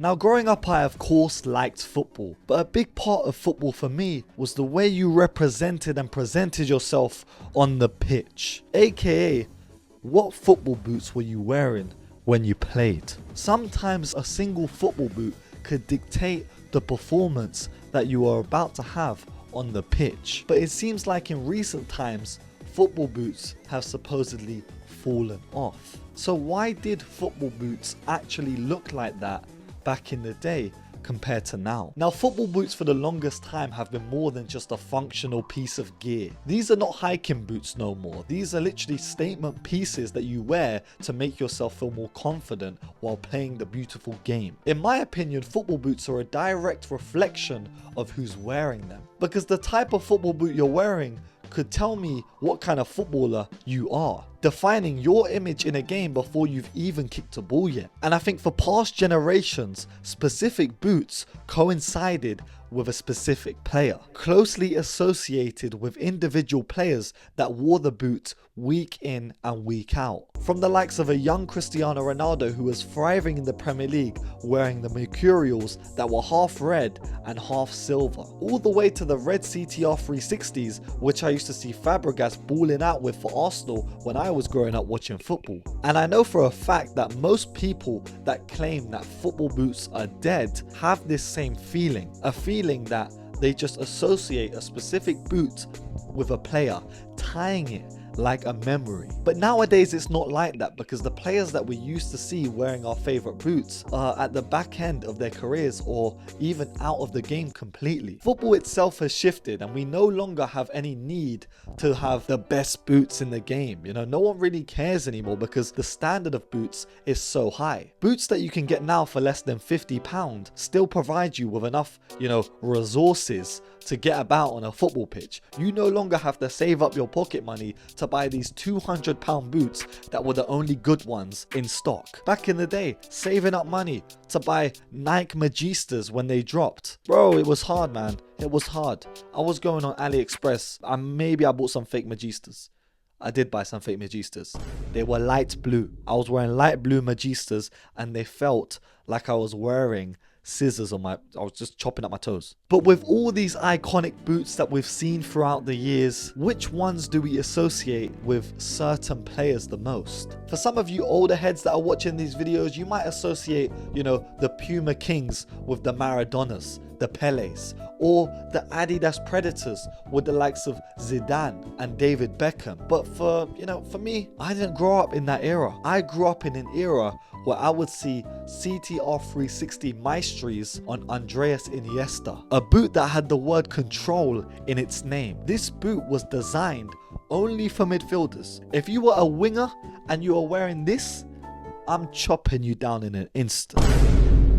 Now growing up I of course liked football, but a big part of football for me was the way you represented and presented yourself on the pitch. AKA, what football boots were you wearing when you played? Sometimes a single football boot could dictate the performance that you are about to have on the pitch. But it seems like in recent times, football boots have supposedly fallen off. So why did football boots actually look like that back in the day compared to now? Now, football boots for the longest time have been more than just a functional piece of gear. These are not hiking boots no more. These are literally statement pieces that you wear to make yourself feel more confident while playing the beautiful game. In my opinion, football boots are a direct reflection of who's wearing them, because the type of football boot you're wearing could tell me what kind of footballer you are, defining your image in a game before you've even kicked a ball yet. And I think for past generations, specific boots coincided with a specific player, closely associated with individual players that wore the boot week in and week out. From the likes of a young Cristiano Ronaldo who was thriving in the Premier League wearing the Mercurials that were half red and half silver, all the way to the red CTR 360s, which I used to see Fabregas balling out with for Arsenal when I was growing up watching football. And I know for a fact that most people that claim that football boots are dead have this same feeling, a feeling that they just associate a specific boot with a player, tying it like a memory. But nowadays it's not like that, because the players that we used to see wearing our favorite boots are at the back end of their careers or even out of the game completely. Football itself has shifted and we no longer have any need to have the best boots in the game. You know, no one really cares anymore because the standard of boots is so high. Boots that you can get now for less than £50 still provide you with enough, resources to get about on a football pitch. You no longer have to save up your pocket money to buy these £200 boots that were the only good ones in stock. Back in the day, saving up money to buy Nike Magistas when they dropped. Bro, it was hard, man. It was hard. I was going on AliExpress and maybe I bought some fake Magistas. I did buy some fake Magistas. They were light blue. I was wearing light blue Magistas and they felt like I was wearing scissors on I was just chopping up my toes. But with all these iconic boots that we've seen throughout the years, which ones do we associate with certain players the most? For some of you older heads that are watching these videos, you might associate, the Puma Kings with the Maradonas, the Peles, or the Adidas Predators with the likes of Zidane and David Beckham. But for me, I didn't grow up in that era. I grew up in an era where I would see CTR 360 Maestries on Andreas Iniesta, a boot that had the word control in its name. This boot was designed only for midfielders. If you were a winger and you were wearing this, I'm chopping you down in an instant.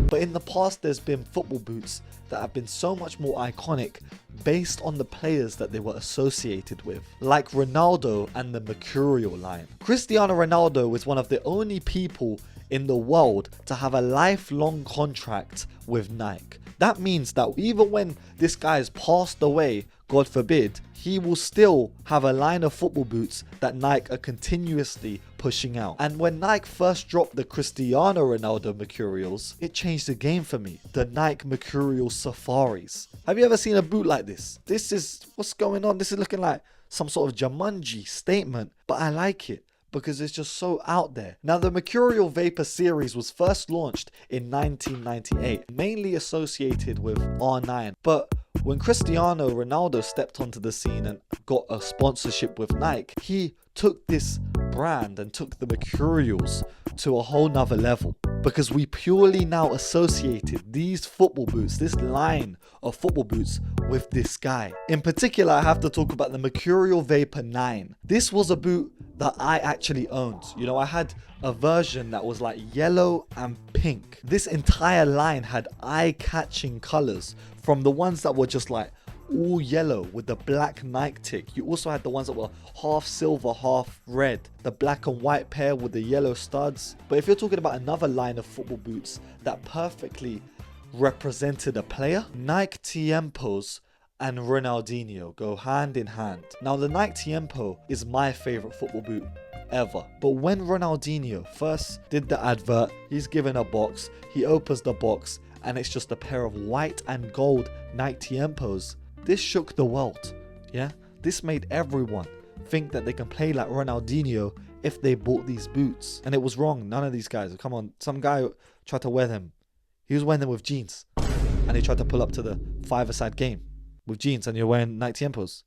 But in the past, there's been football boots that have been so much more iconic based on the players that they were associated with, like Ronaldo and the Mercurial line. Cristiano Ronaldo is one of the only people in the world to have a lifelong contract with Nike. That means that even when this guy has passed away, God forbid, he will still have a line of football boots that Nike are continuously pushing out. And when Nike first dropped the Cristiano Ronaldo Mercurials, it changed the game for me. The Nike Mercurial Safaris. Have you ever seen a boot like this? This is what's going on. This is looking like some sort of Jumanji statement, but I like it because it's just so out there. Now, the Mercurial Vapor series was first launched in 1998, mainly associated with R9. But when Cristiano Ronaldo stepped onto the scene and got a sponsorship with Nike, he took this brand and took the Mercurials to a whole nother level, because we purely now associated these football boots, this line of football boots, with this guy. In particular, I have to talk about the Mercurial Vapor 9. This was a boot that I actually owned. I had a version that was like yellow and pink. This entire line had eye-catching colors, from the ones that were just like all yellow with the black Nike tick. You also had the ones that were half silver, half red, the black and white pair with the yellow studs. But if you're talking about another line of football boots that perfectly represented a player, Nike Tiempos and Ronaldinho go hand in hand. Now, the Nike Tiempo is my favorite football boot ever. But when Ronaldinho first did the advert, he's given a box, he opens the box, and it's just a pair of white and gold Nike Tiempos. This shook the world, yeah? This made everyone think that they can play like Ronaldinho if they bought these boots. And it was wrong. None of these guys, come on, some guy tried to wear them. He was wearing them with jeans. And he tried to pull up to the five-a-side game with jeans, and you're wearing Nike Tiempos.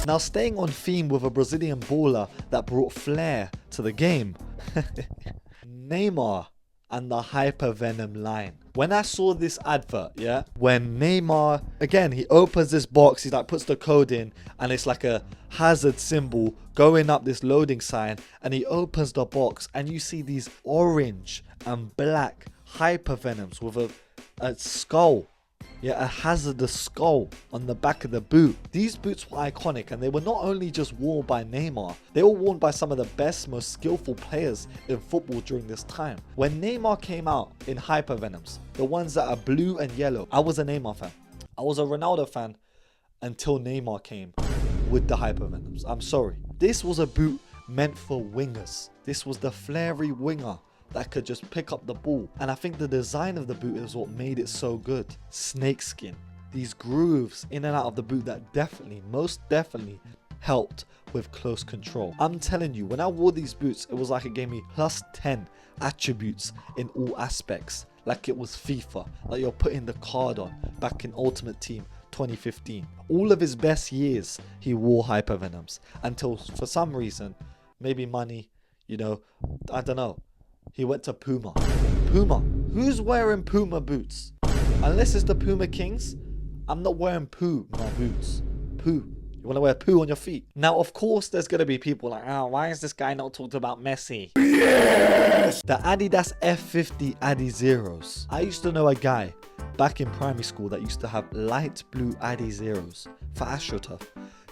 Now, staying on theme with a Brazilian baller that brought flair to the game, Neymar and the Hypervenom line. When I saw this advert, yeah, when Neymar, again, he opens this box, he like puts the code in, and it's like a hazard symbol going up this loading sign, and he opens the box, and you see these orange and black Hypervenoms with a skull. Yeah, a hazardous skull on the back of the boot. These boots were iconic, and they were not only just worn by Neymar, they were worn by some of the best, most skillful players in football during this time. When Neymar came out in Hypervenoms, the ones that are blue and yellow, I was a Neymar fan. I was a Ronaldo fan until Neymar came with the Hypervenoms. I'm sorry. This was a boot meant for wingers. This was the flary winger that could just pick up the ball. And I think the design of the boot is what made it so good. Snakeskin, these grooves in and out of the boot that definitely, most definitely helped with close control. I'm telling you, when I wore these boots, it was like it gave me plus 10 attributes in all aspects. Like it was FIFA, like you're putting the card on back in Ultimate Team 2015. All of his best years, he wore Hypervenoms until for some reason, maybe money, you know, I don't know, he went to Puma. Puma. Who's wearing Puma boots? Unless it's the Puma Kings, I'm not wearing Puma boots. Poo. You want to wear poo on your feet? Now, of course, there's going to be people like, oh, why is this guy not talked about Messi? Yes! The Adidas F50 Adi Zeros. I used to know a guy back in primary school that used to have light blue Adi Zeros for AstroTurf.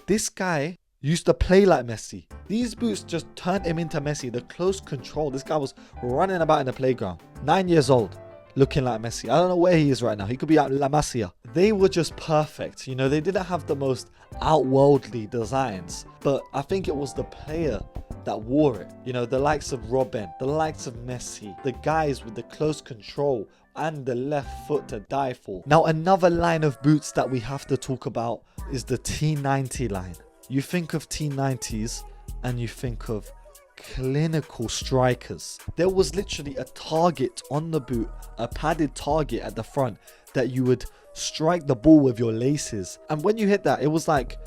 This guy used to play like Messi. These boots just turned him into Messi. The close control. This guy was running about in the playground. 9 years old, looking like Messi. I don't know where he is right now. He could be at La Masia. They were just perfect. You know, they didn't have the most outworldly designs, but I think it was the player that wore it. You know, the likes of Robin, the likes of Messi, the guys with the close control and the left foot to die for. Now, another line of boots that we have to talk about is the T90 line. You think of T90s and you think of clinical strikers. There was literally a target on the boot, a padded target at the front that you would strike the ball with your laces. And when you hit that, it was like,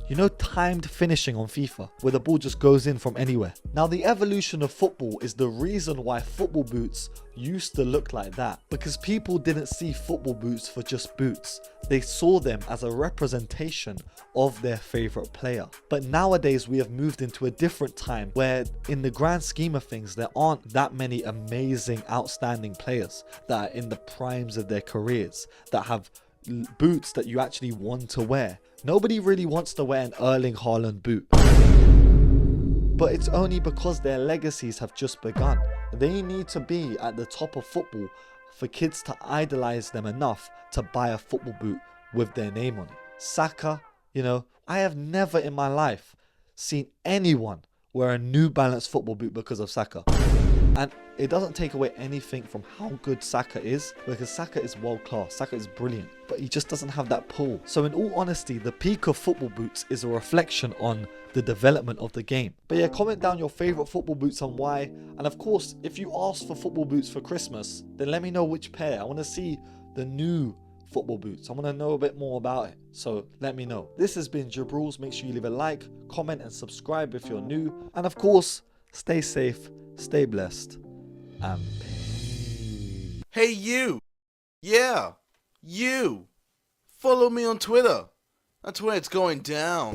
you know, timed finishing on FIFA, where the ball just goes in from anywhere. Now, the evolution of football is the reason why football boots used to look like that, because people didn't see football boots for just boots. They saw them as a representation of their favorite player. But nowadays, we have moved into a different time where, in the grand scheme of things, there aren't that many amazing, outstanding players that are in the primes of their careers, that have boots that you actually want to wear. Nobody really wants to wear an Erling Haaland boot. But it's only because their legacies have just begun. They need to be at the top of football for kids to idolize them enough to buy a football boot with their name on it. Saka, you know, I have never in my life seen anyone wear a New Balance football boot because of Saka. And it doesn't take away anything from how good Saka is, because Saka is world class, Saka is brilliant, but he just doesn't have that pull. So in all honesty, the peak of football boots is a reflection on the development of the game. But yeah, comment down your favourite football boots and why. And of course, if you ask for football boots for Christmas, then let me know which pair. I want to see the new football boots. I want to know a bit more about it, so let me know. This has been Jib Rules. Make sure you leave a like, comment and subscribe if you're new. And of course, stay safe, stay blessed, and peace. Hey you! Yeah, you! Follow me on Twitter. That's where it's going down.